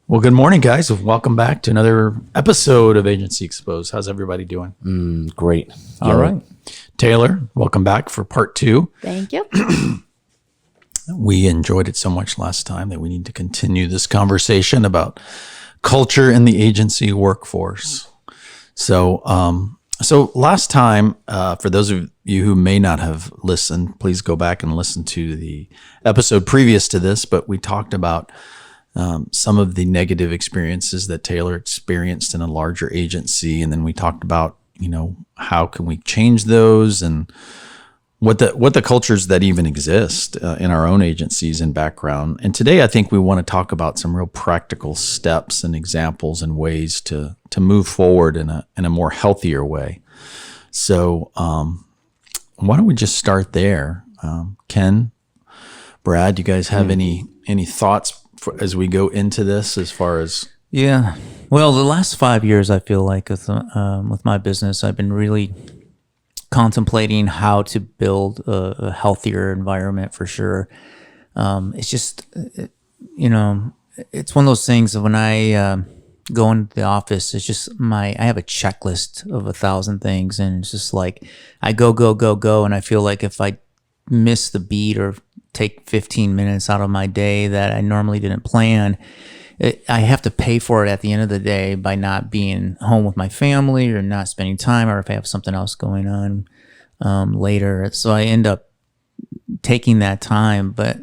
Well, good morning, guys. Welcome back to another episode of Agency Exposed. How's everybody doing? Great. All right. Taylor, welcome back for part 2. Thank you. We enjoyed it so much last time that we need to continue this conversation about culture in the agency workforce. So last time, for those of you who may not have listened, please go back and listen to the episode previous to this, but we talked about some of the negative experiences that Taylor experienced in a larger agency. And then we talked about, how can we change those and what the cultures that even exist in our own agencies and background. And today I think we want to talk about some real practical steps and examples and ways to move forward in a more healthier way. So why don't we just start there? Ken, Brad, you guys have any thoughts as we go into this as far as... Yeah. Well, the last 5 years, I feel like with my business, I've been really contemplating how to build a healthier environment for sure. It's just, it's one of those things that when I go into the office, it's just I have a checklist of 1,000 things, and it's just like I go, and I feel like if I miss the beat or take 15 minutes out of my day that I normally didn't plan, I have to pay for it at the end of the day by not being home with my family or not spending time, or if I have something else going on later. So I end up taking that time, but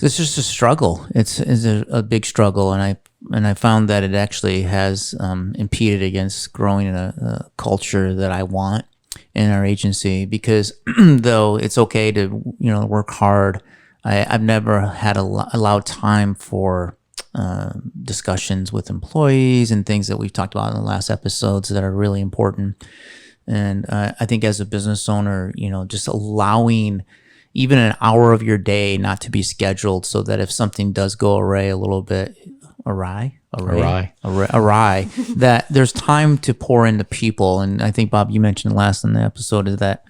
it's just a struggle. It's a big struggle, and I found that it actually has impeded against growing in a culture that I want in our agency, because though it's okay to work hard, I've never had allowed time for discussions with employees and things that we've talked about in the last episodes that are really important. And I think as a business owner, just allowing even an hour of your day not to be scheduled, so that if something does go awry, that there's time to pour into people. And I think, Bob, you mentioned last in the episode is that,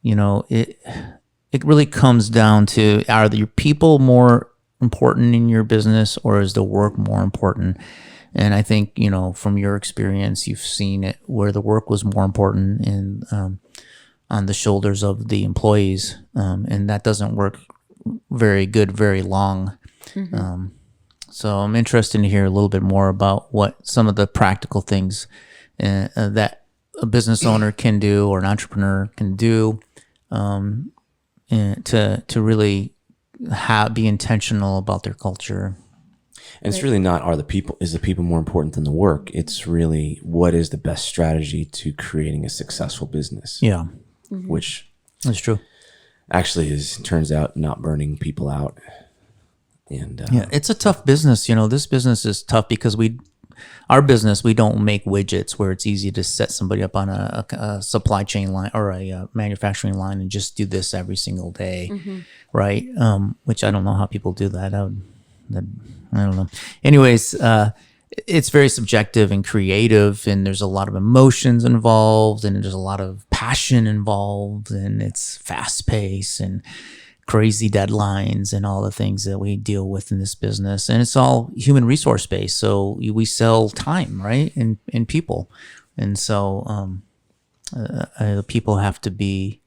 it really comes down to, are your people more important in your business, or is the work more important? And I think, from your experience, you've seen it where the work was more important and on the shoulders of the employees. And that doesn't work very good, very long. Mm-hmm. So I'm interested to hear a little bit more about what some of the practical things that a business owner can do, or an entrepreneur can do, and to really be intentional about their culture. And it's really not is the people more important than the work? It's really what is the best strategy to creating a successful business. Yeah. Mm-hmm. Which that's true. Actually turns out not burning people out. And yeah, it's a tough business. This business is tough because we don't make widgets where it's easy to set somebody up on a supply chain line or a manufacturing line and just do this every single day, mm-hmm. right? Which I don't know how people do that. I don't know. Anyways, it's very subjective and creative, and there's a lot of emotions involved, and there's a lot of passion involved, and it's fast paced and crazy deadlines and all the things that we deal with in this business. And it's all human resource based. So we sell time, right? And people. And so the people have to be,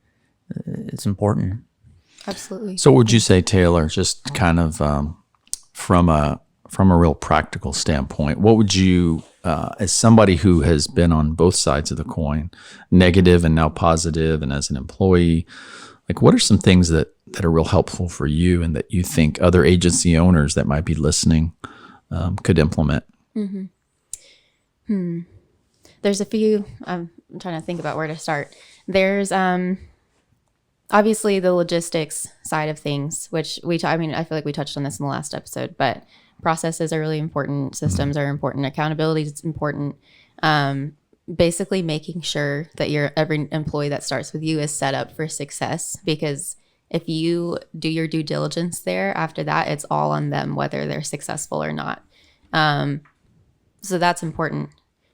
it's important. Absolutely. So would you say, Taylor, just kind of from a real practical standpoint, what would you, as somebody who has been on both sides of the coin, negative and now positive, and as an employee, like what are some things that are real helpful for you and that you think other agency owners that might be listening could implement? Mm-hmm. There's a few. I'm trying to think about where to start. There's obviously the logistics side of things, which I feel like we touched on this in the last episode, but processes are really important. Systems are important. Accountability is important. Basically making sure that every employee that starts with you is set up for success, because if you do your due diligence there, after that, it's all on them, whether they're successful or not. So that's important.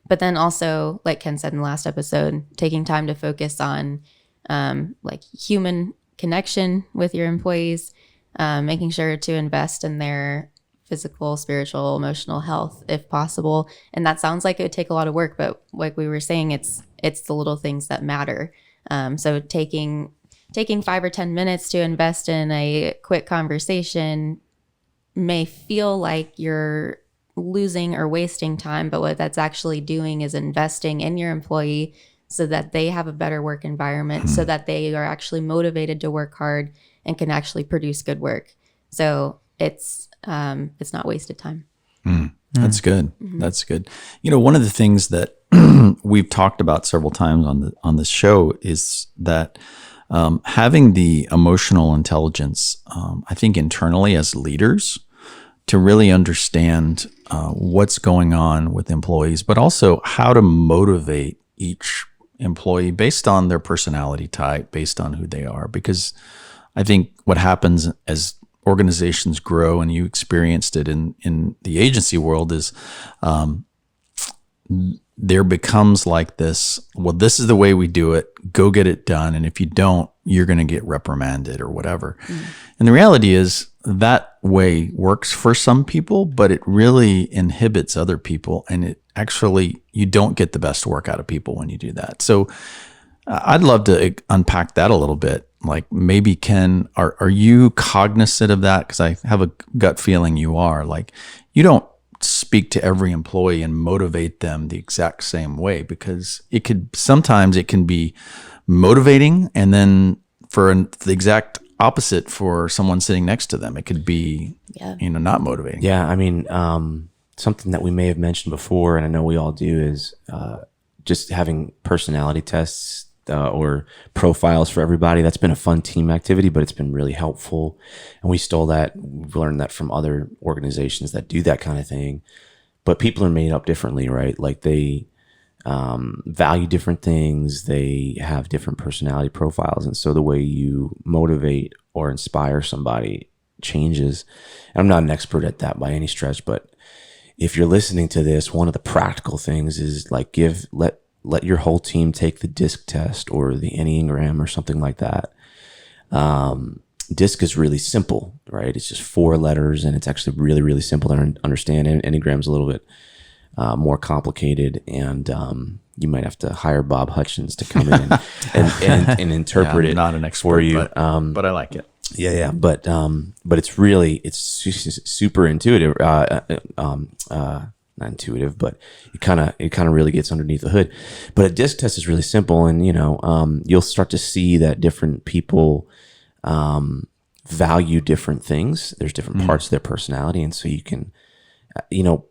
But then also, like Ken said in the last episode, taking time to focus on like human connection with your employees, making sure to invest in their physical, spiritual, emotional health if possible. And that sounds like it would take a lot of work, but like we were saying, it's the little things that matter. So taking 5 or 10 minutes to invest in a quick conversation may feel like you're losing or wasting time, but what that's actually doing is investing in your employee so that they have a better work environment, so that they are actually motivated to work hard and can actually produce good work. So it's not wasted time. That's good. That's good. One of the things that we've talked about several times on this show is that having the emotional intelligence, I think internally as leaders, to really understand what's going on with employees, but also how to motivate each employee based on their personality type, based on who they are. Because I think what happens as organizations grow, and you experienced it in the agency world, is there becomes like this, well, this is the way we do it, go get it done. And if you don't, you're going to get reprimanded or whatever. And the reality is that way works for some people, but it really inhibits other people. And it actually, you don't get the best work out of people when you do that. So I'd love to unpack that a little bit. Like maybe Ken, are you cognizant of that? Because I have a gut feeling you are. Like you don't speak to every employee and motivate them the exact same way, because sometimes it can be motivating, and then for the exact opposite for someone sitting next to them, it could be not motivating. Yeah, I mean, something that we may have mentioned before, and I know we all do, is just having personality tests or profiles for everybody. That's been a fun team activity, but it's been really helpful. And we learned that from other organizations that do that kind of thing. But people are made up differently, right? Like they value different things. They have different personality profiles. And so the way you motivate or inspire somebody changes. And I'm not an expert at that by any stretch, but if you're listening to this, one of the practical things is like let your whole team take the DISC test or the Enneagram or something like that. DISC is really simple, right? It's just 4 letters, and it's actually really, really simple to understand. And Enneagram's a little bit more complicated, and you might have to hire Bob Hutchins to come in and interpret it. Not an expert for you, but I like it. Yeah. But it's super intuitive. Not intuitive, but it kind of really gets underneath the hood. But a DISC test is really simple, and you'll start to see that different people value different things. There's different parts of their personality, and so you can,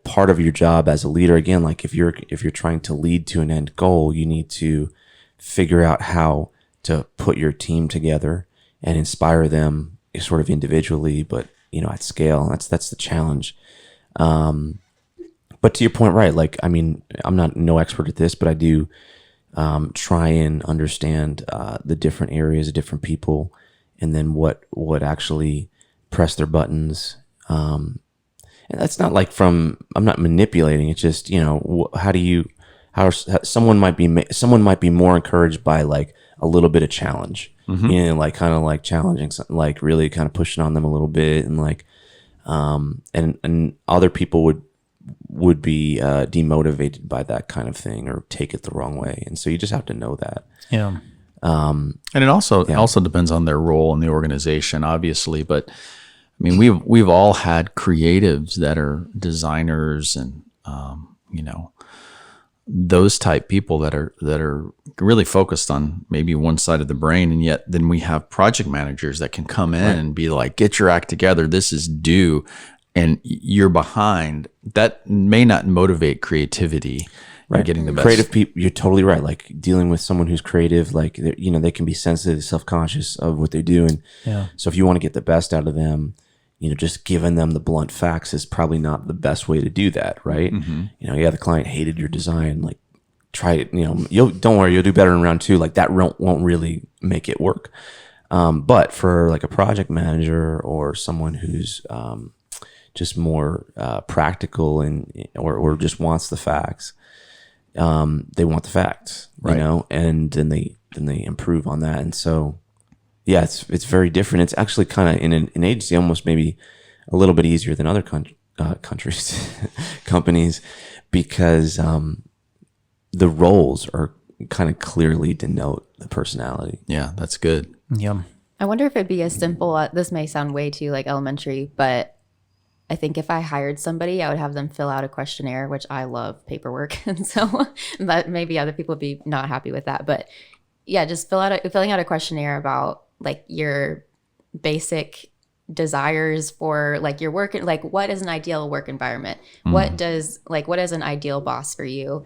part of your job as a leader, again, like if you're trying to lead to an end goal, you need to figure out how to put your team together and inspire them sort of individually, but at scale. That's the challenge. But to your point, right? Like, I mean, I'm no expert at this, but I do try and understand the different areas of different people, and then what actually press their buttons. And that's not like I'm not manipulating. It's just someone might be more encouraged by like a little bit of challenge, like kind of like challenging something, like really kind of pushing on them a little bit, and like and other people would be demotivated by that kind of thing or take it the wrong way. And so you just have to know that. Yeah. And it also depends on their role in the organization, obviously. But I mean, we've all had creatives that are designers and those type people that are really focused on maybe one side of the brain, and yet then we have project managers that can come in and be like, get your act together, this is due, and you're behind. That may not motivate creativity. Right. Getting the best. Creative people, you're totally right. Like dealing with someone who's creative, like they can be sensitive, self-conscious of what they're doing. Yeah. So if you want to get the best out of them, just giving them the blunt facts is probably not the best way to do that, right? Mm-hmm. The client hated your design, like try it. Don't worry, you'll do better in round 2. Like that won't really make it work. But for like a project manager or someone who's just more practical and or just wants the facts. They want the facts, right? And then they improve on that. And so, yeah, it's very different. It's actually kind of in an agency almost maybe a little bit easier than other companies, because the roles are kind of clearly denote the personality. Yeah, that's good. Yeah. I wonder if it'd be as simple. This may sound way too like elementary, but I think if I hired somebody, I would have them fill out a questionnaire, which I love paperwork, and so, but maybe other people would be not happy with that. But yeah, just filling out a questionnaire about like your basic desires for like your work, like what is an ideal work environment, what is an ideal boss for you,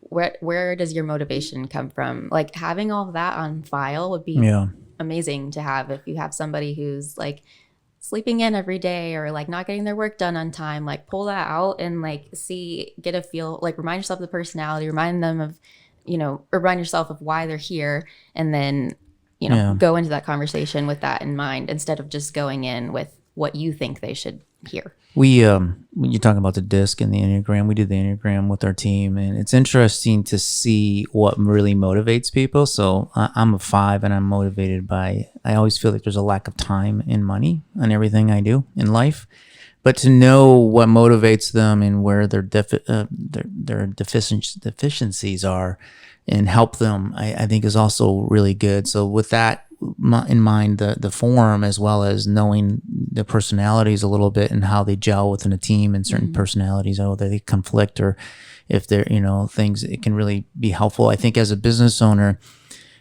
where does your motivation come from, like having all of that on file would be amazing to have. If you have somebody who's like sleeping in every day or like not getting their work done on time, like pull that out and like get a feel, like remind yourself of the personality, remind them of, remind yourself of why they're here, and then go into that conversation with that in mind instead of just going in with what you think they should hear. We, when you're talking about the DISC and the Enneagram, we do the Enneagram with our team, and it's interesting to see what really motivates people. So I'm a 5, and I'm motivated by, I always feel like there's a lack of time and money on everything I do in life. But to know what motivates them and where their deficiencies are and help them, I think is also really good. So with that in mind, the form, as well as knowing the personalities a little bit and how they gel within a team, and certain personalities, whether they conflict or if they're, things, it can really be helpful. I think as a business owner,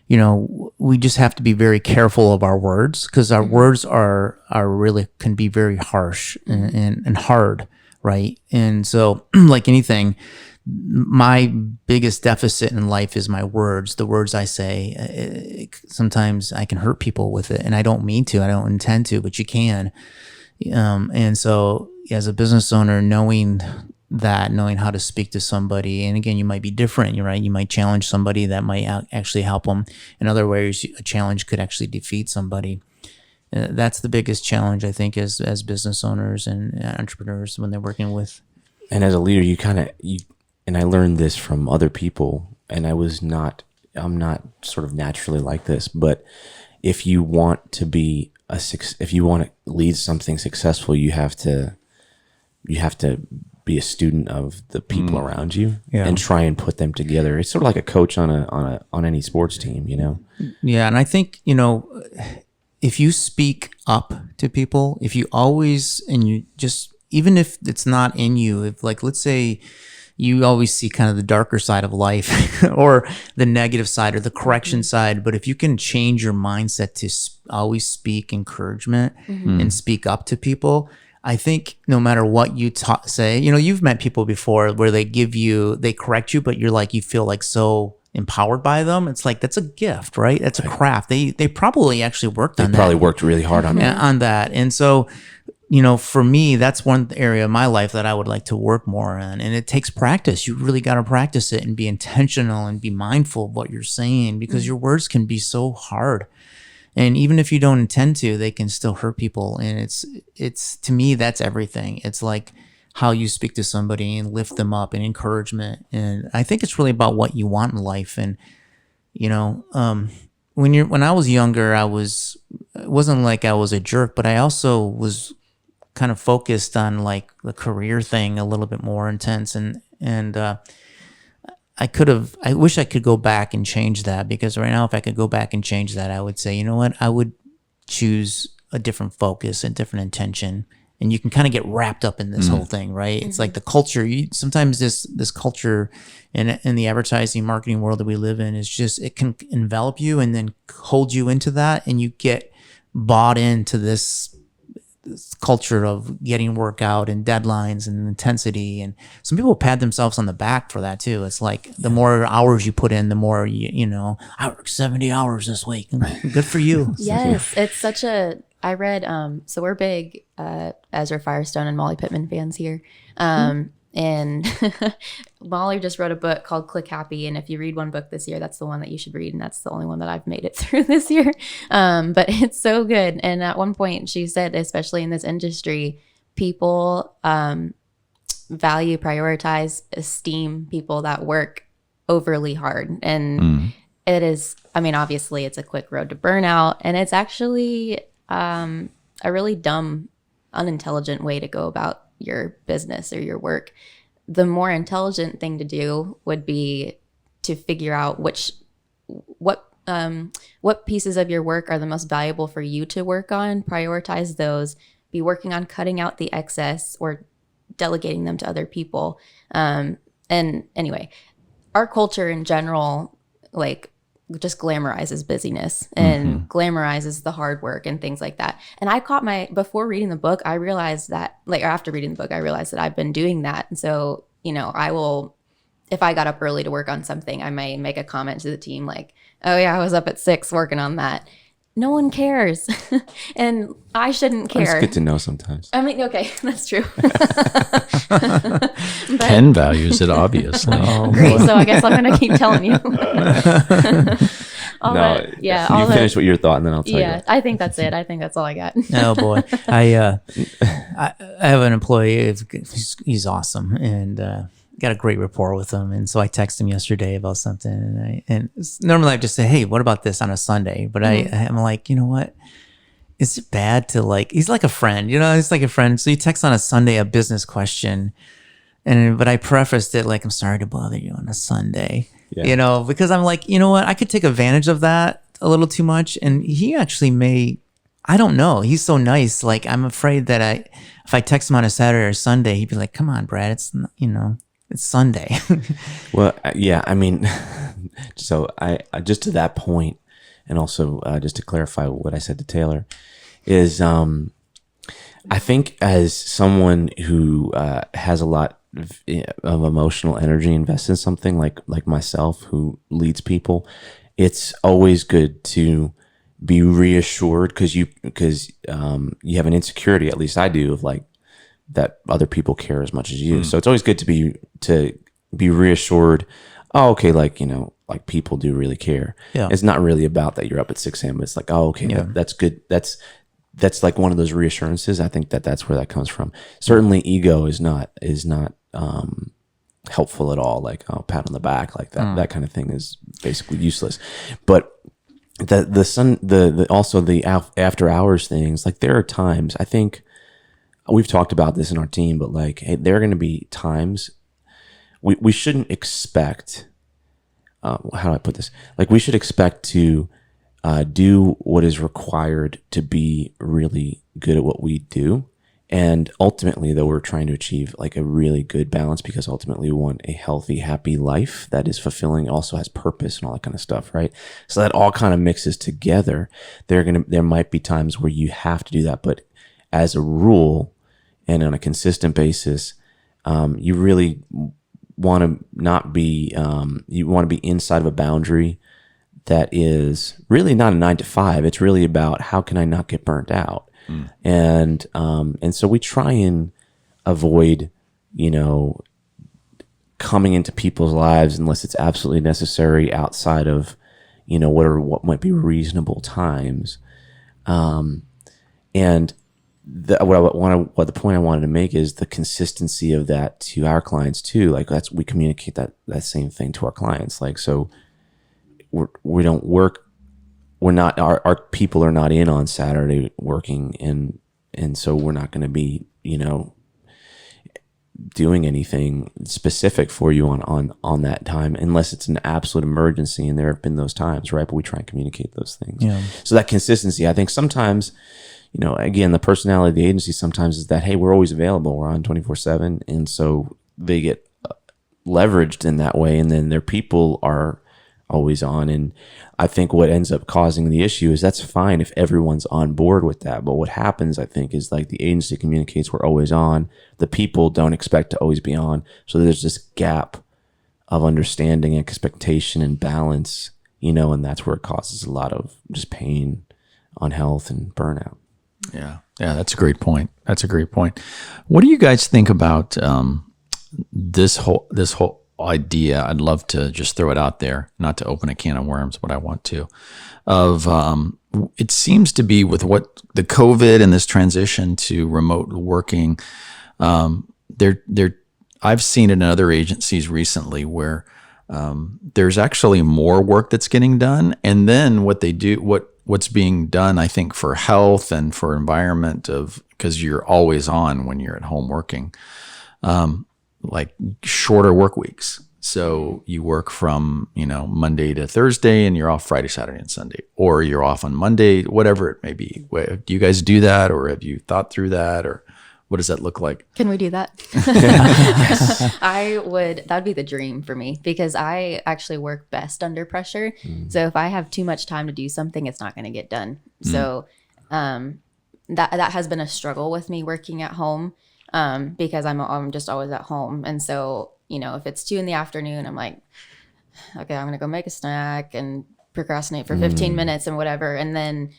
we just have to be very careful of our words, because our words are really can be very harsh and hard, right? And so like anything, my biggest deficit in life is my words. The words I say, sometimes I can hurt people with it, and I don't mean to, I don't intend to, but you can. And so as a business owner, knowing how to speak to somebody, and again, you might be different, you're right, you might challenge somebody that might actually help them. In other ways, a challenge could actually defeat somebody. That's the biggest challenge, I think, as business owners and entrepreneurs when they're working with. And as a leader, and I learned this from other people, and I'm not sort of naturally like this, but if you want to be if you want to lead something successful, you have to be a student of the people around you and try and put them together. It's sort of like a coach on any sports team, Yeah, and I think, if you speak up to people, if you always, and you just, even if it's not in you, if like, let's say you always see kind of the darker side of life or the negative side or the correction side, but if you can change your mindset to always speak encouragement and speak up to people, I think no matter what you say, you've met people before where they correct you, but you're like, you feel like so empowered by them. It's like, that's a gift, right? That's a craft. They probably actually worked on that. They probably worked really hard on that. And so, for me, that's one area of my life that I would like to work more on. And it takes practice. You really got to practice it and be intentional and be mindful of what you're saying, because your words can be so hard. And even if you don't intend to, they can still hurt people. And it's to me, that's everything. It's like how you speak to somebody and lift them up and encouragement. And I think it's really about what you want in life. And, when I was younger, it wasn't like I was a jerk, but I also was kind of focused on like the career thing a little bit more intense. And I wish I could go back and change that, because right now, if I could go back and change that, I would say, you know what, I would choose a different focus, a different intention. And you can kind of get wrapped up in this whole thing, right? It's like the culture. Sometimes this culture in the advertising marketing world that we live in is just, it can envelop you and then hold you into that. And you get bought into this culture of getting work out and deadlines and intensity. And some people pat themselves on the back for that too. It's like the more hours you put in, the more I worked 70 hours this week. Good for you. Yes. It's such I read, so we're big Ezra Firestone and Molly Pittman fans here. And Molly just wrote a book called Click Happy. And if you read one book this year, that's the one that you should read. And that's the only one that I've made it through this year. But it's so good. And at one point she said, especially in this industry, people prioritize, esteem people that work overly hard. And it is, obviously it's a quick road to burnout. And it's actually a really dumb, unintelligent way to go about your business or your work. The more intelligent thing to do would be to figure out what pieces of your work are the most valuable for you to work on, prioritize those, be working on cutting out the excess or delegating them to other people. And anyway, our culture in general, like, just glamorizes busyness and glamorizes the hard work and things like that. And I caught before reading the book, I realized that, like, or after reading the book, I realized that I've been doing that. And so, I will, if I got up early to work on something, I may make a comment to the team like, oh yeah, I was up at 6 working on that. No one cares. And I shouldn't care. It's good to know sometimes. I mean, okay, that's true. Ken values it, obviously. Great. So I guess I'm going to keep telling you. You finish what your thought and then I'll tell you. Yeah, I think that's it. I think that's all I got. Oh boy, I have an employee. He's awesome, and got a great rapport with him. And so I texted him yesterday about something, and normally I just say, "Hey, what about this on a Sunday?" But I'm like, you know what? Is it bad to, like? He's like a friend, He's like a friend. So you text on a Sunday a business question, but I prefaced it like, "I'm sorry to bother you on a Sunday." Yeah. Because I'm like, you know what? I could take advantage of that a little too much. And he actually may, I don't know. He's so nice. Like, I'm afraid that if I text him on a Saturday or Sunday, he'd be like, come on, Brad, it's Sunday. Well, yeah, I mean, so I just to that point, and also just to clarify what I said to Taylor, is I think as someone who has a lot of emotional energy invested in something like myself, who leads people, it's always good to be reassured because you have an insecurity, at least I do, of like that other people care as much as you. So it's always good to be reassured. Oh, okay, like people do really care. Yeah. It's not really about that you're up at 6 a.m. It's like, oh, okay, that's good. That's like one of those reassurances. I think that's where that comes from. Certainly, ego is not helpful at all. Like, oh, pat on the back, like that. That kind of thing is basically useless. But also the after hours things. Like, there are times, I think we've talked about this in our team, but like, hey, there are going to be times we shouldn't expect. How do I put this? Like, we should expect to do what is required to be really good at what we do. And ultimately, though, we're trying to achieve like a really good balance, because ultimately we want a healthy, happy life that is fulfilling, also has purpose and all that kind of stuff, right? So that all kind of mixes together. There might be times where you have to do that, but as a rule and on a consistent basis, you really want to not be, you want to be inside of a boundary that is really not a 9 to 5. It's really about, how can I not get burnt out? And so we try and avoid, coming into people's lives unless it's absolutely necessary outside of, what might be reasonable times. And the point I wanted to make is the consistency of that to our clients too. Like, we communicate that same thing to our clients. Like, so we don't work. We're not, our people are not in on Saturday working, and so we're not going to be, doing anything specific for you on that time, unless it's an absolute emergency. And there have been those times, right? But we try and communicate those things. Yeah. So that consistency, I think sometimes, again, the personality of the agency sometimes is that, hey, we're always available. We're on 24/7. And so they get leveraged in that way. And then their people are always on. And I think what ends up causing the issue is, that's fine if everyone's on board with that. But what happens, I think, is like the agency communicates we're always on. The people don't expect to always be on. So there's this gap of understanding, expectation, and balance, and that's where it causes a lot of just pain on health and burnout. Yeah. Yeah. That's a great point. What do you guys think about this whole idea? I'd love to just throw it out there, not to open a can of worms, but I want to, of it seems to be with what the COVID and this transition to remote working, I've seen it in other agencies recently where there's actually more work that's getting done. And then what they do, what's being done, I think, for health and for environment because you're always on when you're at home working, like shorter work weeks. So you work from, Monday to Thursday and you're off Friday, Saturday, and Sunday, or you're off on Monday, whatever it may be. Do you guys do that, or have you thought through that, or what does that look like? Can we do that? That would be the dream for me, because I actually work best under pressure. So if I have too much time to do something, it's not going to get done. So that has been a struggle with me working at home, because I'm just always at home. And so, if it's 2 p.m, I'm like, okay, I'm going to go make a snack and procrastinate for 15 minutes and whatever. And then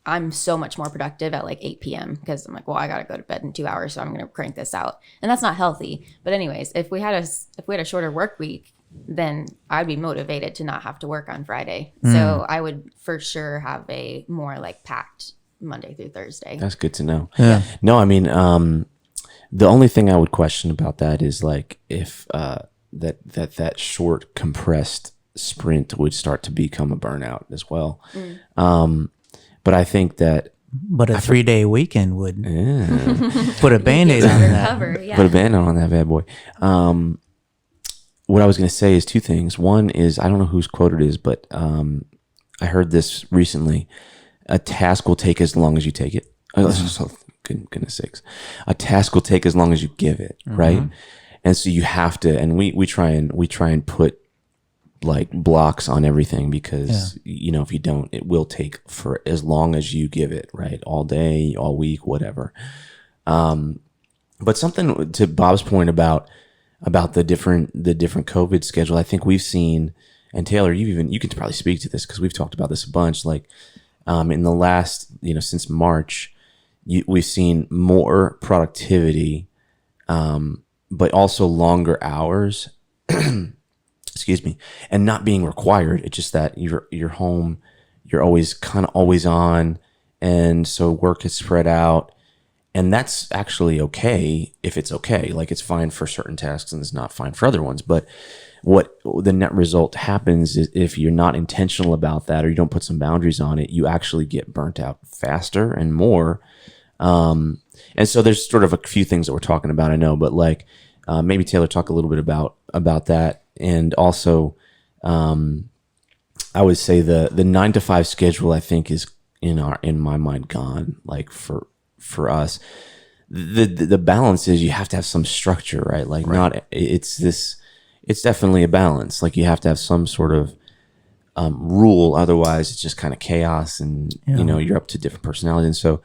I'm so much more productive at like 8 p.m. because I'm like, well, I got to go to bed in 2 hours, so I'm going to crank this out. And that's not healthy. But anyways, if we had a shorter work week, then I'd be motivated to not have to work on Friday. So I would for sure have a more like packed Monday through Thursday. That's good to know. Yeah. No, I mean, the only thing I would question about that is like if that short compressed sprint would start to become a burnout as well. But I think that But a 3-day weekend would put a Band-Aid on that. Recover, yeah. put a band on that bad boy. What I was going to say is 2 things. One is, I don't know whose quote it is, but I heard this recently. A task will take as long as you take it. Goodness sakes. A task will take as long as you give it, right? And so you have to, and we try and put like blocks on everything, because if you don't, it will take for as long as you give it, right? All day, all week, whatever. But something to Bob's point about the different COVID schedule, I think we've seen, and Taylor, you can probably speak to this because we've talked about this a bunch. Like in the last, since March, we've seen more productivity, but also longer hours. Excuse me, and not being required. It's just that you're home, you're always kind of always on, and so work is spread out, and that's actually okay if it's okay. Like it's fine for certain tasks and it's not fine for other ones. But what the net result happens is if you're not intentional about that, or you don't put some boundaries on it, you actually get burnt out faster and more. And so there's sort of a few things that we're talking about, I know, but like maybe Taylor, talk a little bit about that. And also, I would say the 9 to 5 schedule, I think, is in my mind gone. Like for us, the balance is you have to have some structure, right? Like it's definitely a balance. Like you have to have some sort of rule, otherwise it's just kind of chaos, and you're up to different personalities. And so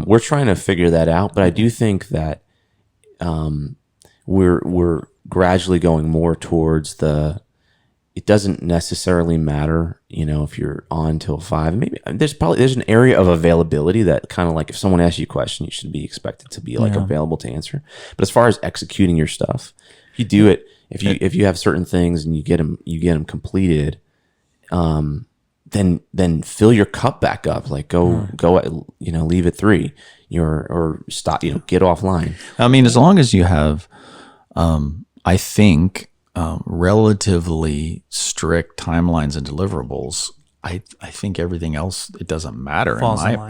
we're trying to figure that out. But I do think that we're gradually going more towards it doesn't necessarily matter, if you're on till 5. Maybe there's an area of availability that kind of like if someone asks you a question, you should be expected to be like available to answer. But as far as executing your stuff, if you do it, if you have certain things and you get them completed, then fill your cup back up. Like go leave at 3, or stop, get offline. I mean, as long as you have, I think, relatively strict timelines and deliverables, I think everything else, it doesn't matter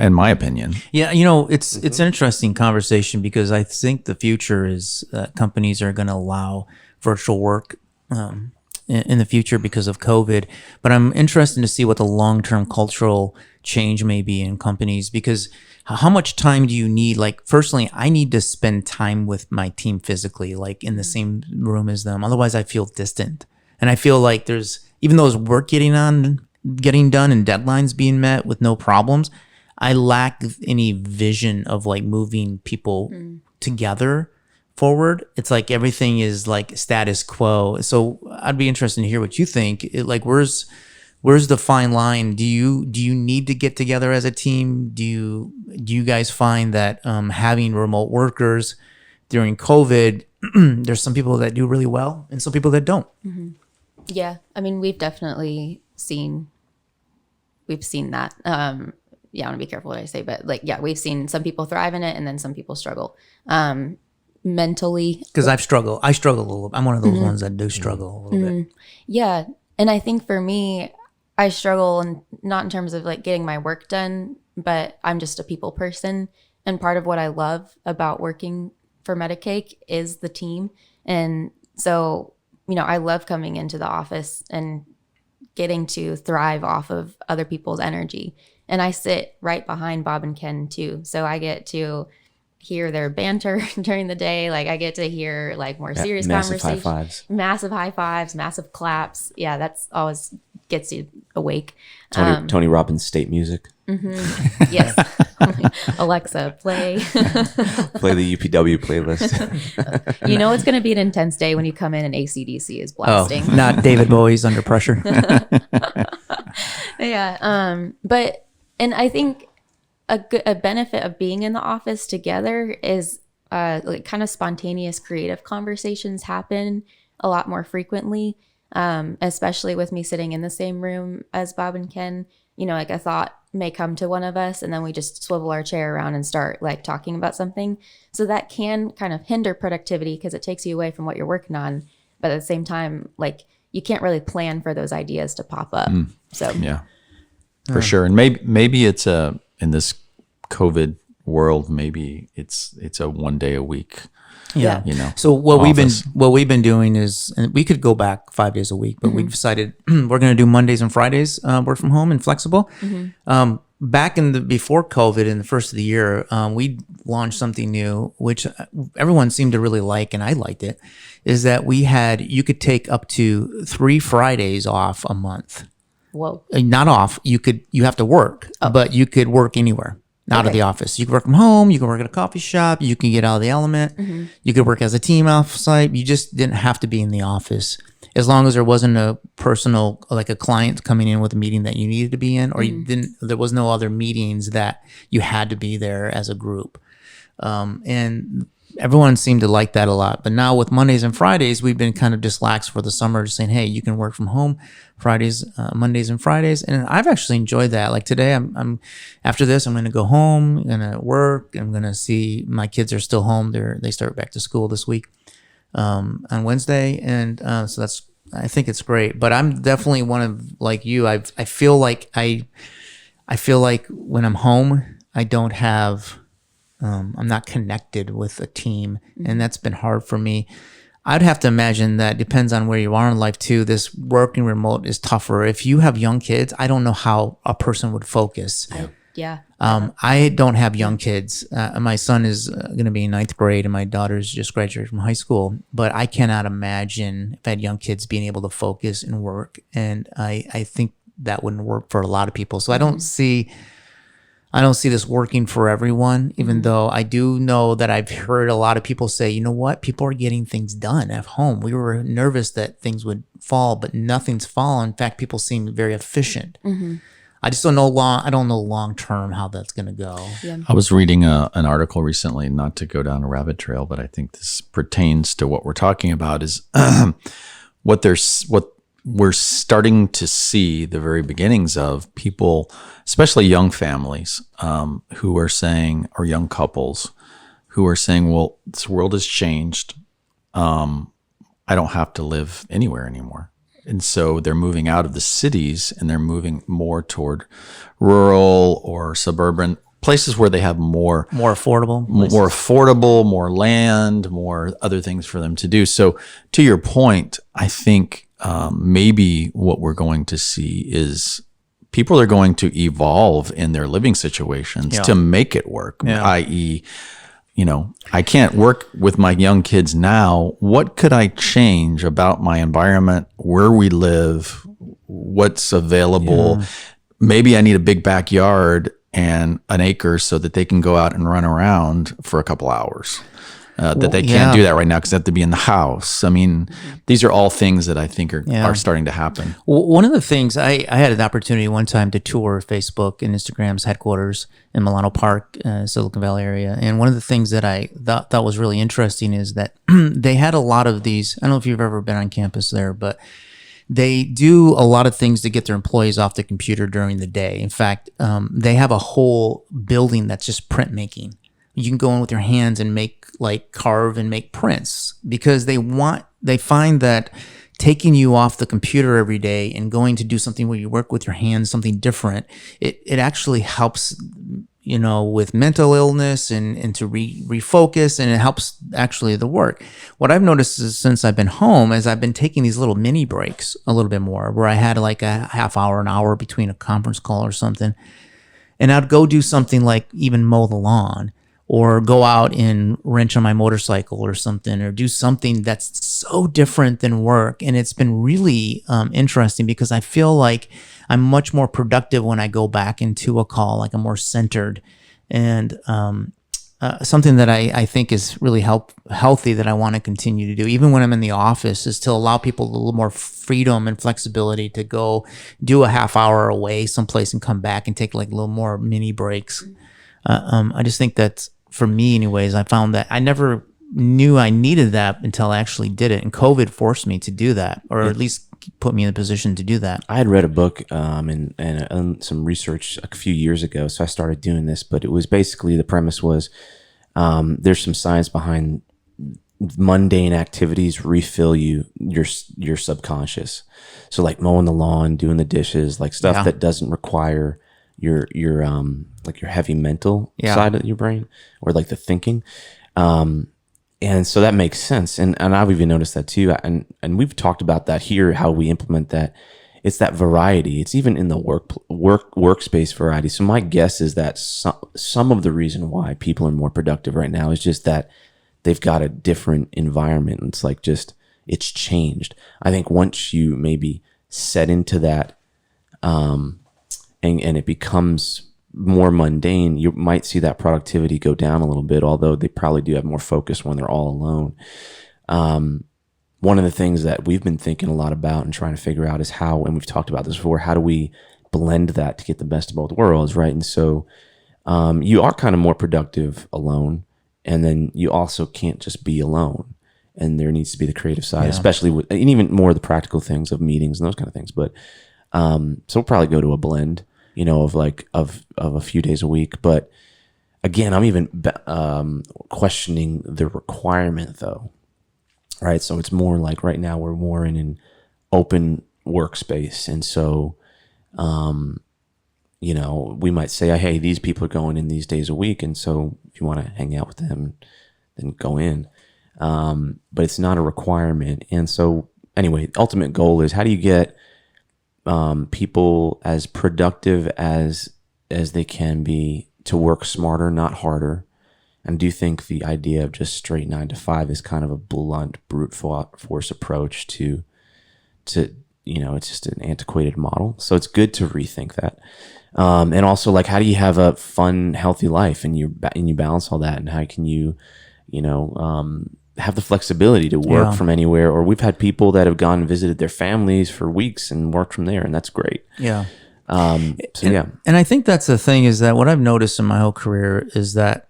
in my opinion. Yeah, it's an interesting conversation, because I think the future is that companies are going to allow virtual work in the future because of COVID. But I'm interested to see what the long-term cultural change may be in companies, because how much time do you need? Like, personally, I need to spend time with my team physically, like in the same room as them. Otherwise, I feel distant. And I feel like even though there's work getting done and deadlines being met with no problems, I lack any vision of like moving people together forward. It's like everything is like status quo. So I'd be interested to hear what you think. Where's the fine line? Do you need to get together as a team? Do you guys find that having remote workers during COVID, there's some people that do really well and some people that don't? Mm-hmm. Yeah, I mean, we've definitely seen that. I want to be careful what I say, but we've seen some people thrive in it and then some people struggle mentally. Because I struggle a little. I'm one of those ones that do struggle a little bit. Yeah, and I think for me, I struggle, and not in terms of like getting my work done, but I'm just a people person. And part of what I love about working for Medicake is the team. And so, I love coming into the office and getting to thrive off of other people's energy. And I sit right behind Bob and Ken too. So I get to hear their banter during the day. Like I get to hear like more serious massive conversations. high fives. Massive high fives, massive claps. Yeah, that's always gets you awake. Tony Robbins state music. Yes. Alexa, play. Play the UPW playlist. It's going to be an intense day when you come in and AC/DC is blasting. Oh, not David Bowie's Under Pressure. Yeah. But I think a benefit of being in the office together is like kind of spontaneous creative conversations happen a lot more frequently, especially with me sitting in the same room as Bob and Ken. Like a thought may come to one of us and then we just swivel our chair around and start like talking about something. So that can kind of hinder productivity because it takes you away from what you're working on. But at the same time, like you can't really plan for those ideas to pop up. So Yeah, for sure. And maybe it's in this COVID world, maybe it's a 1 day a week. Yeah. So office. what we've been doing is, and we could go back 5 days a week, but we decided we're going to do Mondays and Fridays work from home and flexible. Back before COVID, in the first of the year, we launched something new, which everyone seemed to really like, and I liked it. Is that you could take up to 3 Fridays off a month. whoa. Not off. You have to work, but you could work anywhere. Out of the office. You can work from home. You can work at a coffee shop. You can get out of the element. You could work as a team off site. You just didn't have to be in the office as long as there wasn't a personal, like a client coming in with a meeting that you needed to be in, or there was no other meetings that you had to be there as a group. And everyone seemed to like that a lot. But now with Mondays and Fridays, we've been kind of just lax for the summer, just saying, hey, you can work from home Mondays and Fridays. And I've actually enjoyed that. Like today, I'm after this, I'm going to go home, I'm going to work. I'm going to see my kids are still home. They start back to school this week on Wednesday. And so I think it's great. But I'm definitely one of, like you, I feel like when I'm home, I don't have, I'm not connected with a team, and that's been hard for me. I'd have to imagine that depends on where you are in life too. This working remote is tougher. If you have young kids, I don't know how a person would focus. I don't have young kids. My son is going to be in 9th grade, and my daughter's just graduated from high school. But I cannot imagine if I had young kids being able to focus and work. And I think that wouldn't work for a lot of people. So I don't see this working for everyone, even though I do know that I've heard a lot of people say, you know what, people are getting things done at home. We were nervous that things would fall, but nothing's fallen. In fact, people seem very efficient. I just don't know I don't know long term how that's going to go. Yeah. I was reading an article recently, not to go down a rabbit trail, but I think this pertains to what we're talking about is what we're starting to see the very beginnings of people, especially young families, who are saying, or young couples who are saying, well, this world has changed. I don't have to live anywhere anymore. And so they're moving out of the cities and they're moving more toward rural or suburban places where they have more affordable, more land, more other things for them to do. So to your point, I think maybe what we're going to see is people are going to evolve in their living situations to make it work, i.e., I can't work with my young kids now. What could I change about my environment, where we live, what's available? Maybe I need a big backyard and an acre so that they can go out and run around for a couple hours. That they can't do that right now because they have to be in the house. I mean, these are all things that I think are starting to happen. Well, one of the things I had an opportunity one time to tour Facebook and Instagram's headquarters in Milano Park, Silicon Valley area. And one of the things that I thought was really interesting is that they had a lot of these. I don't know if you've ever been on campus there, but they do a lot of things to get their employees off the computer during the day. In fact, they have a whole building that's just printmaking. You can go in with your hands and carve and make prints because they find that taking you off the computer every day and going to do something where you work with your hands, something different, it actually helps, with mental illness and to refocus, and it helps actually the work. What I've noticed is since I've been home is I've been taking these little mini breaks a little bit more, where I had like a half hour, an hour between a conference call or something. And I'd go do something like even mow the lawn, or go out and wrench on my motorcycle or something, or do something that's so different than work. And it's been really interesting, because I feel like I'm much more productive when I go back into a call, like I'm more centered. And something that I think is really healthy that I want to continue to do, even when I'm in the office, is to allow people a little more freedom and flexibility to go do a half hour away someplace and come back and take like a little more mini breaks. I just think that, for me anyways, I found that I never knew I needed that until I actually did it. And COVID forced me to do that, or at least put me in a position to do that. I had read a book and some research a few years ago, so I started doing this. But it was basically, the premise was there's some science behind mundane activities refill your subconscious. So like mowing the lawn, doing the dishes, like stuff that doesn't require your like your heavy mental side of your brain, or like the thinking. And so that makes sense. And I've even noticed that too. And we've talked about that here, how we implement that. It's that variety. It's even in the workspace variety. So my guess is that some of the reason why people are more productive right now is just that they've got a different environment. It's like it's changed. I think once you maybe set into that, and it becomes more mundane, you might see that productivity go down a little bit, although they probably do have more focus when they're all alone. One of the things that we've been thinking a lot about and trying to figure out is how, and we've talked about this before, how do we blend that to get the best of both worlds, right? And so you are kind of more productive alone, and then you also can't just be alone. And there needs to be the creative side, especially with, and even more the practical things of meetings and those kind of things. But so we'll probably go to a blend, of a few days a week. But again, I'm even questioning the requirement though, right? So it's more like right now we're more in an open workspace. And so, we might say, hey, these people are going in these days a week. And so if you want to hang out with them, then go in. But it's not a requirement. And so anyway, the ultimate goal is, how do you get people as productive as they can be, to work smarter, not harder? And do you think the idea of just straight 9 to 5 is kind of a blunt, brute force approach to it's just an antiquated model? So it's good to rethink that. And also, like, how do you have a fun, healthy life, and you balance all that, and how can you, have the flexibility to work from anywhere? Or we've had people that have gone and visited their families for weeks and worked from there, and that's great. Yeah. And I think that's the thing, is that what I've noticed in my whole career is that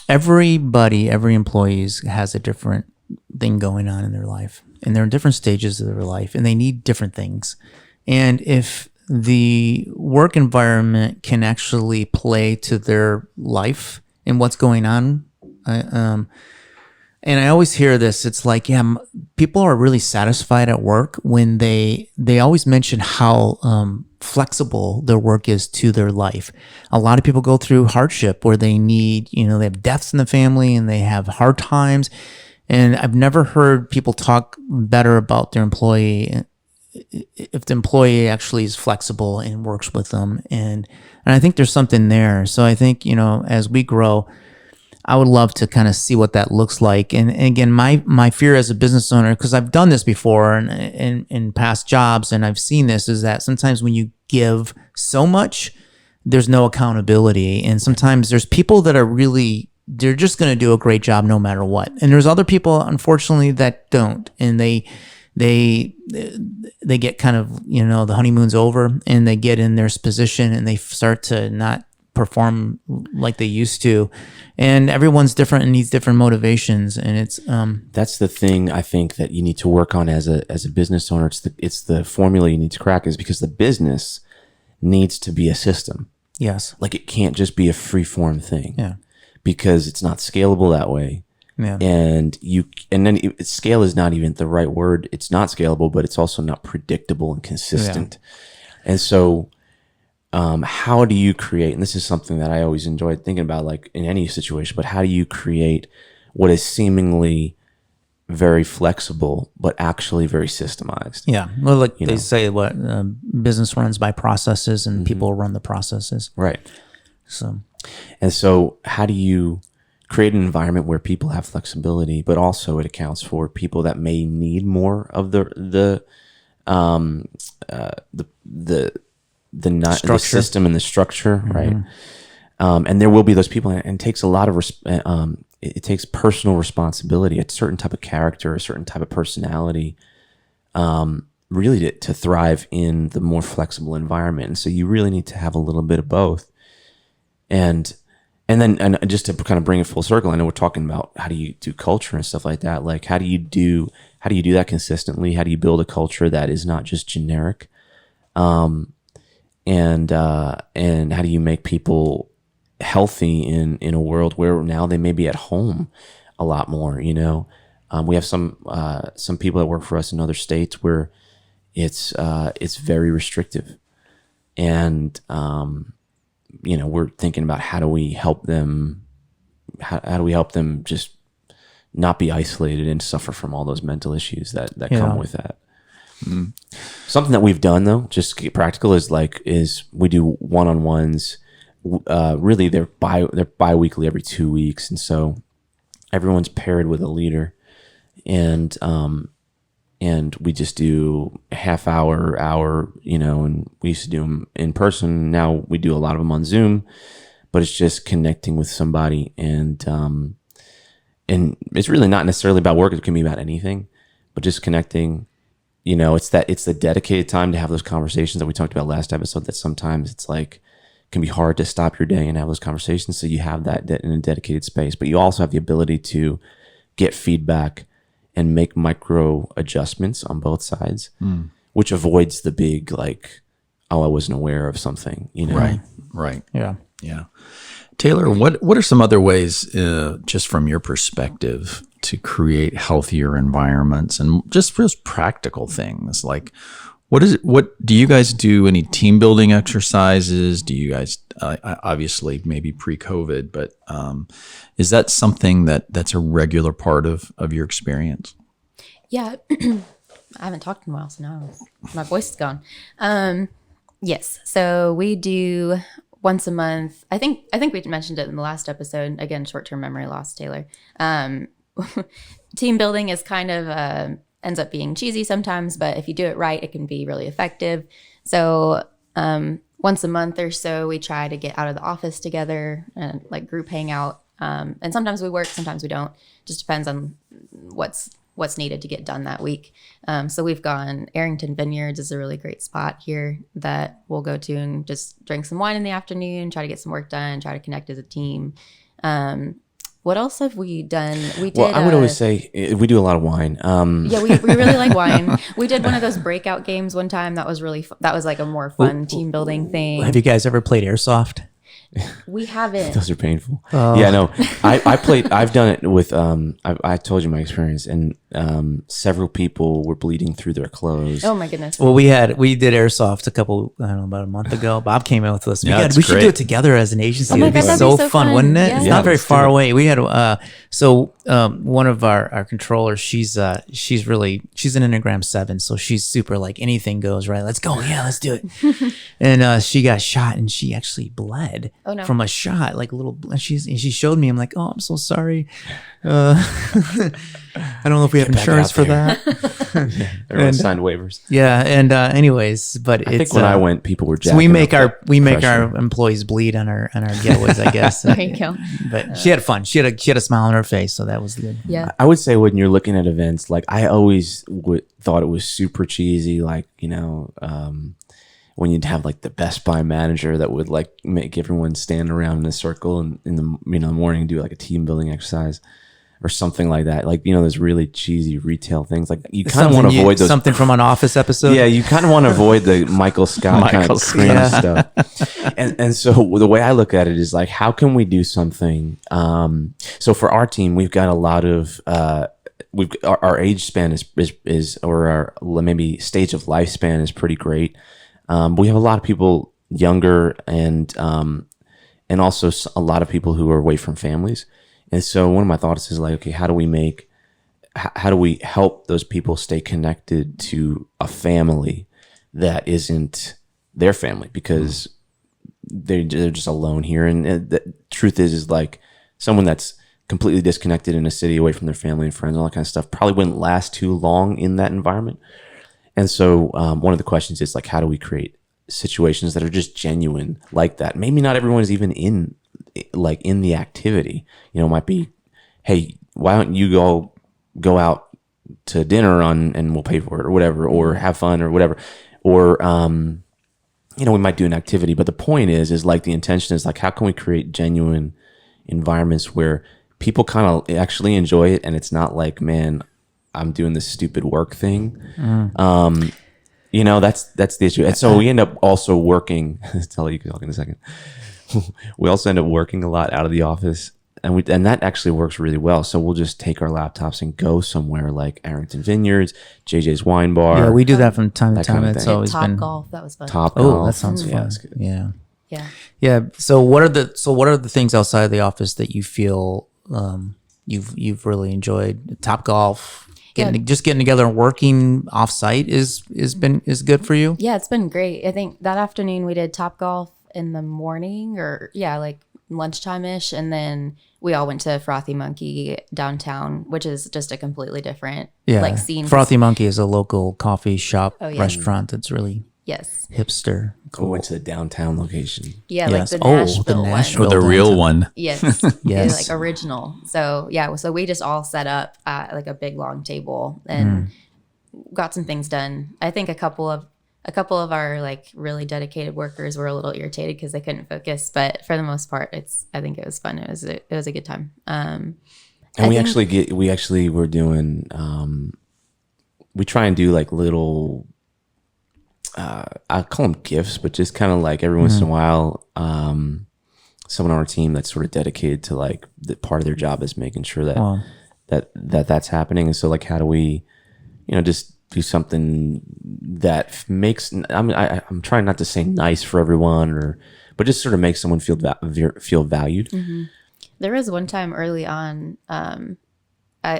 every employee has a different thing going on in their life, and they're in different stages of their life, and they need different things. And if the work environment can actually play to their life and what's going on, and I always hear this, it's like, people are really satisfied at work when they always mention how flexible their work is to their life. A lot of people go through hardship where they need, they have deaths in the family and they have hard times. And I've never heard people talk better about their employee if the employee actually is flexible and works with them. And I think there's something there. So I think, as we grow, I would love to kind of see what that looks like. And again, my fear as a business owner, because I've done this before in past jobs, and I've seen this, is that sometimes when you give so much, there's no accountability. And sometimes there's people that are they're just going to do a great job no matter what. And there's other people, unfortunately, that don't. And they get kind of, the honeymoon's over, and they get in their position and they start to not perform like they used to. And everyone's different and needs different motivations. And it's that's the thing I think that you need to work on as a business owner. It's the formula you need to crack, is because the business needs to be a system. Yes. Like, it can't just be a free form thing. Yeah. Because it's not scalable that way. Yeah. And scale is not even the right word. It's not scalable, but it's also not predictable and consistent. And so, how do you create, and this is something that I always enjoyed thinking about, like in any situation, but how do you create what is seemingly very flexible, but actually very systemized? Yeah. Well, like they know. say, what business runs by processes, and people run the processes. Right. So, And so how do you create an environment where people have flexibility, but also it accounts for people that may need more of the Structure. system and the structure, right? And there will be those people, and it takes a lot of it takes personal responsibility, a certain type of character, a certain type of personality, really to thrive in the more flexible environment. And so you really need to have a little bit of both. And just to kind of bring it full circle, I know we're talking about how do you do culture and stuff like that. Like how do you do that consistently? How do you build a culture that is not just generic? And how do you make people healthy in a world where now they may be at home a lot more? You know, we have some people that work for us in other states where it's very restrictive, and you know, we're thinking about how do we help them just not be isolated and suffer from all those mental issues that come with that. Something that we've done though, just to get practical, is we do one-on-ones. Really, they're bi-weekly every 2 weeks, and so everyone's paired with a leader, and we just do a half hour, you know, and we used to do them in person. Now we do a lot of them on Zoom, but it's just connecting with somebody, and it's really not necessarily about work. It can be about anything, but just connecting. You know, it's the dedicated time to have those conversations that we talked about last episode, that sometimes it's like, can be hard to stop your day and have those conversations. So you have that in a dedicated space, but you also have the ability to get feedback and make micro adjustments on both sides, which avoids the big, like, oh, I wasn't aware of something, you know? Right. yeah. Yeah. Taylor, what are some other ways, just from your perspective, to create healthier environments, and just practical things? Like, what do you guys do? Any team building exercises? Do you guys, obviously maybe pre-COVID, but is that something that's a regular part of your experience? Yeah. I haven't talked in a while, so now my voice is gone. Yes. So we do once a month. I think we mentioned it in the last episode. Again, short-term memory loss, Taylor. Team building is kind of ends up being cheesy sometimes, but if you do it right, it can be really effective. So once a month or so, we try to get out of the office together and like group hangout. And sometimes we work, sometimes we don't. Just depends on what's needed to get done that week. So we've gone, Arrington Vineyards is a really great spot here that we'll go to and just drink some wine in the afternoon, try to get some work done, try to connect as a team. What else have we done? We did. Well, I would always say we do a lot of wine. Yeah, we really like wine. We did one of those breakout games one time. That was really that was like a more fun team building thing. Have you guys ever played airsoft? We haven't. Those are painful. Yeah, no. I played. I've done it with. I told you my experience, and several people were bleeding through their clothes. Oh my goodness. Well, we did airsoft about a month ago. Bob came out with us. Yeah, We should do it together as an agency. Oh my It'd be God, that'd so be so fun, fun. wouldn't it? Yeah. It's Yeah, not very let's far do it. away. We had one of our controllers. She's an Enneagram 7, so she's super like anything goes, right? Let's go. Yeah, let's do it. And she got shot, and she actually bled from a shot, like a little. And she showed me. I'm like, oh, I'm so sorry. I don't know if we have back insurance out for there. that. Everyone signed waivers. Yeah, and anyways, but I it's think when I went, people were. so we jacking make up our that pressure. employees bleed on our getaways, I guess. There you go. But she had fun. She had a smile on her face, so that was good. Yeah. I would say when you're looking at events, like I always thought it was super cheesy, like, you know, when you'd have like the Best Buy manager that would like make everyone stand around in a circle and in the morning do like a team building exercise. or something like that. Like, those really cheesy retail things. Like, you kind of want to avoid those. Something from an Office episode. Yeah, you kind of want to avoid the Michael Scott kind of cringe stuff. And so the way I look at it is like, how can we do something? So for our team, we've got a lot of our age span is or our maybe stage of lifespan is pretty great. We have a lot of people younger and also a lot of people who are away from families. And so one of my thoughts is like, okay, how do we help those people stay connected to a family that isn't their family, because they're just alone here. And the truth is like someone that's completely disconnected in a city away from their family and friends, all that kind of stuff, probably wouldn't last too long in that environment. And so one of the questions is like, how do we create situations that are just genuine like that? Maybe not everyone is even in the activity. It might be, hey, why don't you go out to dinner and we'll pay for it or whatever, or have fun or whatever. Or, we might do an activity, but the point is like the intention is like, how can we create genuine environments where people kind of actually enjoy it, and it's not like, man, I'm doing this stupid work thing. That's the issue. And so we end up also working, tell you can talk in a second. We also end up working a lot out of the office, and that actually works really well. So we'll just take our laptops and go somewhere like Arrington Vineyards, JJ's Wine Bar. Yeah, we do that from time to That kind time. of It's thing. always Top been golf, that was fun. Top Oh, golf. that sounds Yeah, fun. that's good. Yeah. Yeah. Yeah. So what are the things outside of the office that you feel you've really enjoyed? Top golf, getting together and working offsite is good for you. Yeah, it's been great. I think that afternoon we did Top Golf in the morning, or like lunchtime ish, and then we all went to Frothy Monkey downtown, which is just a completely different scene. Frothy Monkey is a local coffee shop yeah. restaurant that's really Yes. hipster. We went to the downtown location. Yeah, Yes. like the Oh, Nashville the one. Nashville. the real downtown. one. Yes. Yes. Like original. So yeah, so we just all set up at like a big long table and got some things done. I think a couple of our like really dedicated workers were a little irritated because they couldn't focus, but for the most part, I think it was fun. It was a good time. And we try and do like little, I call them gifts, but just kind of like every once in a while, someone on our team that's sort of dedicated to like the part of their job is making sure that that's happening. And so like, how do we, just do something that makes, I'm trying not to say nice for everyone but just sort of make someone feel valued. Mm-hmm. There was one time early on,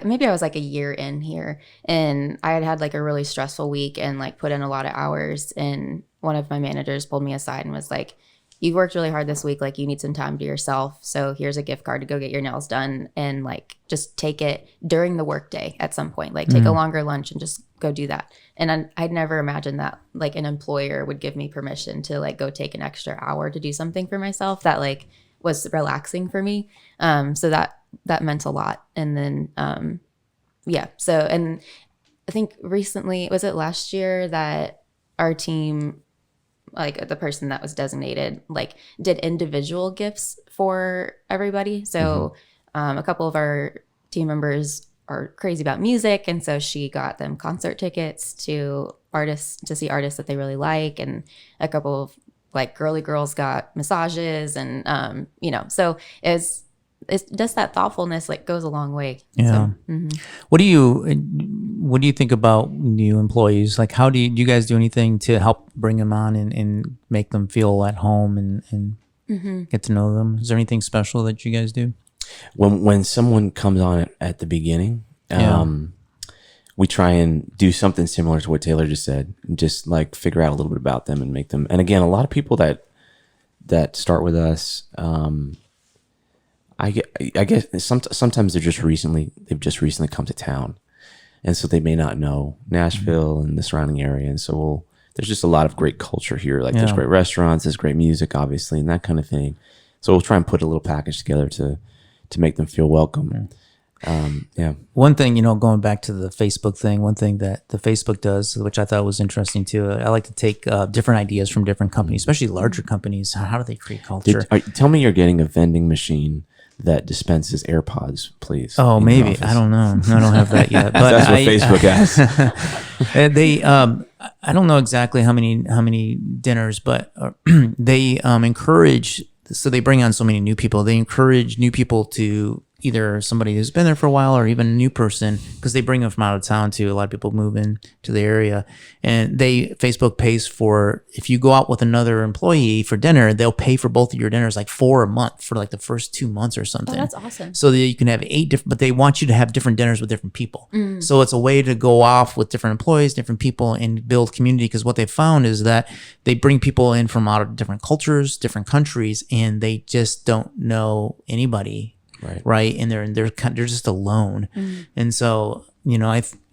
maybe I was like a year in here, and I had like a really stressful week and like put in a lot of hours, and one of my managers pulled me aside and was like, you've worked really hard this week, like you need some time to yourself, so here's a gift card to go get your nails done, and like just take it during the workday at some point, like take a longer lunch and just go do that. And I'd never imagined that like an employer would give me permission to like go take an extra hour to do something for myself that like was relaxing for me. So that meant a lot. And then so, and I think recently, was it last year that our team, like the person that was designated, like did individual gifts for everybody. So a couple of our team members are crazy about music, and so she got them concert tickets to see artists that they really like, and a couple of like girly girls got massages, and so it's just that thoughtfulness like goes a long way. Yeah. So, What do you think about new employees? Like, how do you guys do anything to help bring them on and make them feel at home and get to know them? Is there anything special that you guys do? When someone comes on at the beginning, we try and do something similar to what Taylor just said, and just like figure out a little bit about them and make them. And again, a lot of people that start with us, I guess sometimes they've just recently come to town, and so they may not know Nashville and the surrounding area. And so there's just a lot of great culture here. Like there's great restaurants, there's great music, obviously, and that kind of thing. So we'll try and put a little package together to make them feel welcome. One thing, going back to the Facebook thing, one thing that the Facebook does, which I thought was interesting too, I like to take different ideas from different companies, especially larger companies. How do they create culture? Tell me you're getting a vending machine that dispenses AirPods, please. Oh, in your maybe. office. I don't know. I don't have that yet. But That's what Facebook asks. they I don't know exactly how many dinners, but they encourage. So they bring on so many new people. They encourage new people to either somebody who's been there for a while or even a new person, because they bring them from out of town too. A lot of people move in to the area, and Facebook pays for, if you go out with another employee for dinner, they'll pay for both of your dinners like $4 a month for like the first 2 months or something. Oh, that's awesome. So that you can have 8 different, but they want you to have different dinners with different people. So it's a way to go off with different employees, different people, and build community. Because what they found is that they bring people in from out of different cultures, different countries, and they just don't know anybody. Right. And they're just alone. And so,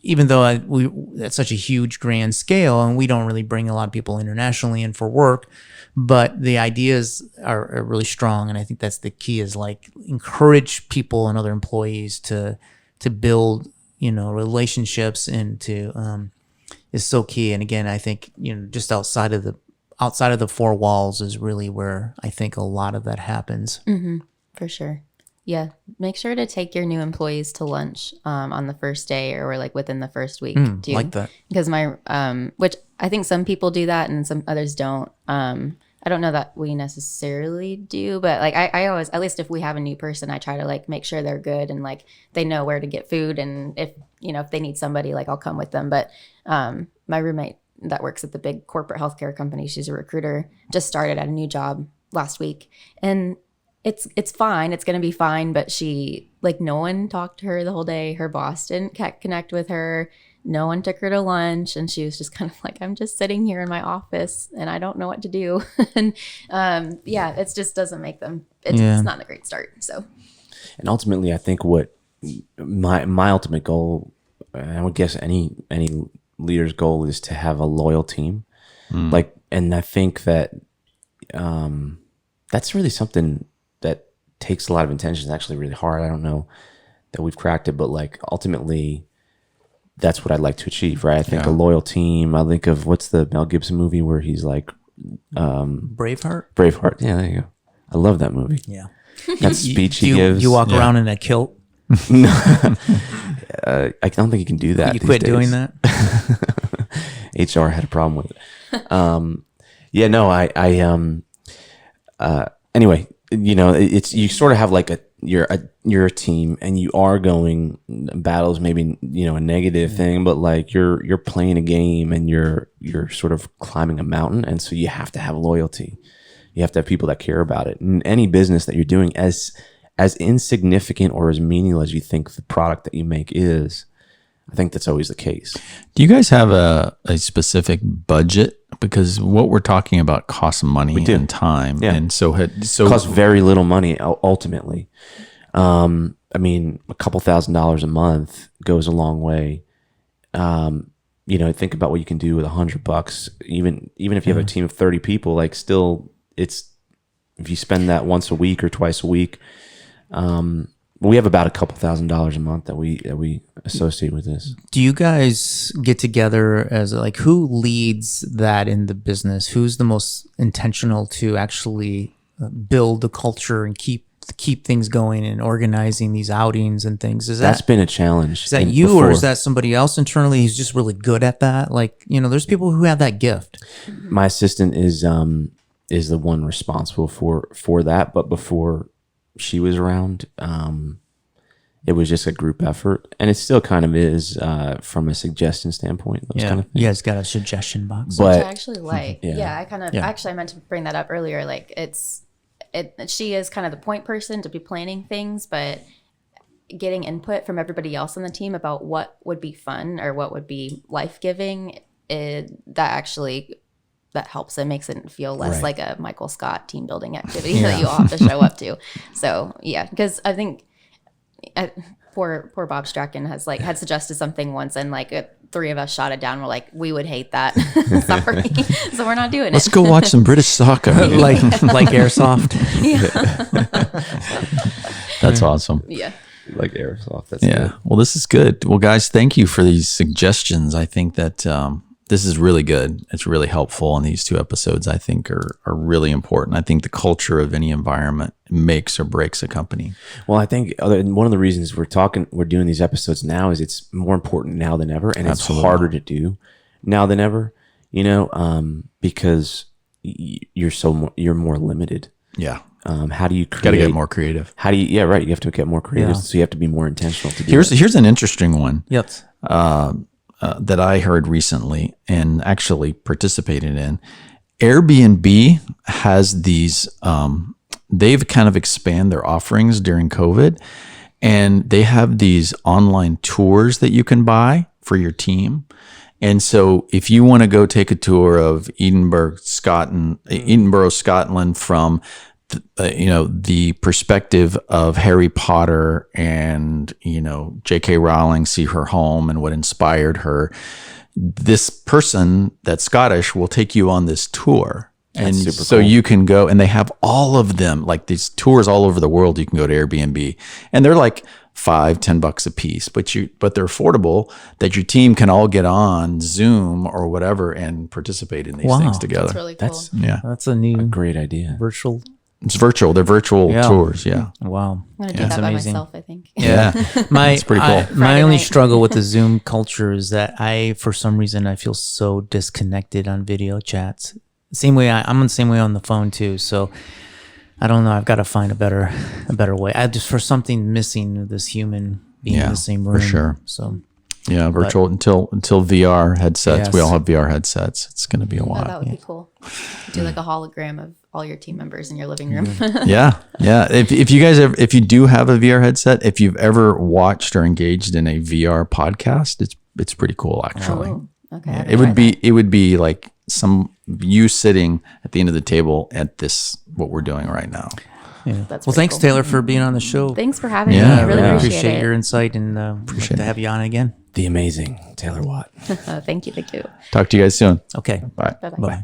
even though we that's such a huge grand scale, and we don't really bring a lot of people internationally in for work, but the ideas are really strong. And I think that's the key, is like encourage people and other employees to build, relationships, and to is so key. And again, I think, just outside of the 4 walls is really where I think a lot of that happens. For sure. Yeah. Make sure to take your new employees to lunch on the first day, or like within the first week too. Like that. Because which I think some people do that and some others don't. I don't know that we necessarily do, but like I always, at least if we have a new person, I try to like make sure they're good and like they know where to get food. And if they need somebody, like I'll come with them. But my roommate that works at the big corporate healthcare company, she's a recruiter, just started at a new job last week. And it's fine. It's going to be fine. But she, like, no one talked to her the whole day. Her boss didn't connect with her. No one took her to lunch. And she was just kind of like, I'm just sitting here in my office and I don't know what to do. And it just doesn't make them, it's not a great start. So, and ultimately, I think what my ultimate goal, and I would guess any leader's goal, is to have a loyal team. And I think that that's really something that takes a lot of intention. It's actually really hard. I don't know that we've cracked it, but like ultimately that's what I'd like to achieve, right? I think a loyal team. I think of, what's the Mel Gibson movie where he's like Braveheart. Yeah, there you go. I love that movie. Yeah. That speech he gives. You walk around in a kilt? No. I don't think you can do that. You quit doing that? HR had a problem with it. Anyway, it's, you sort of have like you're a team, and you are going battles, maybe, a negative thing, but like you're playing a game, and you're sort of climbing a mountain. And so you have to have loyalty. You have to have people that care about it. And any business that you're doing, as insignificant or as menial as you think the product that you make is, I think that's always the case. Do you guys have a specific budget? Because what we're talking about costs money and time. Yeah. And so It costs very little money ultimately. I mean, a couple $1,000s a month goes a long way. Think about what you can do with $100. Even if you have a team of 30 people, like still, it's, if you spend that once a week or twice a week, we have about a couple $1,000s a month that we associate with this. Do you guys get together as like, who leads that in the business? Who's the most intentional to actually build the culture and keep things going and organizing these outings and things? That's been a challenge. Is that you, or is that somebody else internally who's just really good at that? Like, there's people who have that gift. My assistant is the one responsible for that, but before she was around, it was just a group effort, and it still kind of is from a suggestion standpoint. Those kind of things. You guys got a suggestion box, which I actually like. I I meant to bring that up earlier. Like she is kind of the point person to be planning things, but getting input from everybody else on the team about what would be fun or what would be life-giving, that helps. It makes it feel less like a Michael Scott team building activity that you all have to show up to. So because I think poor Bob Strachan had suggested something once, and like 3 of us shot it down. We're like, we would hate that. Sorry. So we're not doing Let's it. go watch some British soccer. like airsoft. That's awesome. Yeah. Like airsoft. That's Yeah. good. Well, this is good. Well, guys, thank you for these suggestions. I think that this is really good. It's really helpful. And these 2 episodes, I think, are really important. I think the culture of any environment makes or breaks a company. Well, I think one of the reasons we're doing these episodes now is it's more important now than ever, and Absolutely. it's harder to do now than ever. Because you're more limited. Yeah. How do you create? Got to get more creative. How do you? Yeah, right. You have to get more creative, Yeah. so you have to be more intentional to do. Here's an interesting one. Yep. That I heard recently and actually participated in. Airbnb has these, they've kind of expanded their offerings during COVID, and they have these online tours that you can buy for your team. And so if you want to go take a tour of Edinburgh, Scotland from the perspective of Harry Potter and, J.K. Rowling, see her home and what inspired her, this person that's Scottish will take you on this tour. And super so cool. you can go, and they have all of them, like these tours all over the world. You can go to Airbnb, and they're like $5-10 a piece, but they're affordable, that your team can all get on Zoom or whatever and participate in these Wow. things together. That's really cool. That's Yeah. That's a new great idea. virtual. It's virtual. They're virtual Yeah. tours. Yeah. Wow. I'm gonna do That's that by amazing. myself, I think. Yeah. It's pretty cool. my Friday only night. struggle with the Zoom culture is that for some reason, I feel so disconnected on video chats. Same way I'm the same way on the phone too. So I don't know. I've got to find a better way. I just for something missing this human being in Yeah, the same for room. sure. So Yeah. Virtual until VR headsets. We Yes. all have VR headsets. It's going to be a Oh, while. that would be cool. Do like a hologram of all your team members in your living room. Yeah. If you guys if you do have a VR headset, if you've ever watched or engaged in a VR podcast, it's pretty cool actually. Oh, okay. Yeah, I it would be like you sitting at the end of the table at what we're doing right now. yeah. That's Well, pretty thanks cool. Taylor for being on the show. Thanks for having Yeah, me. I really yeah. appreciate it. your insight and appreciate to have you on again. The amazing Taylor Watt. Thank you. Talk to you guys soon. Okay. Bye. Bye-bye. Bye.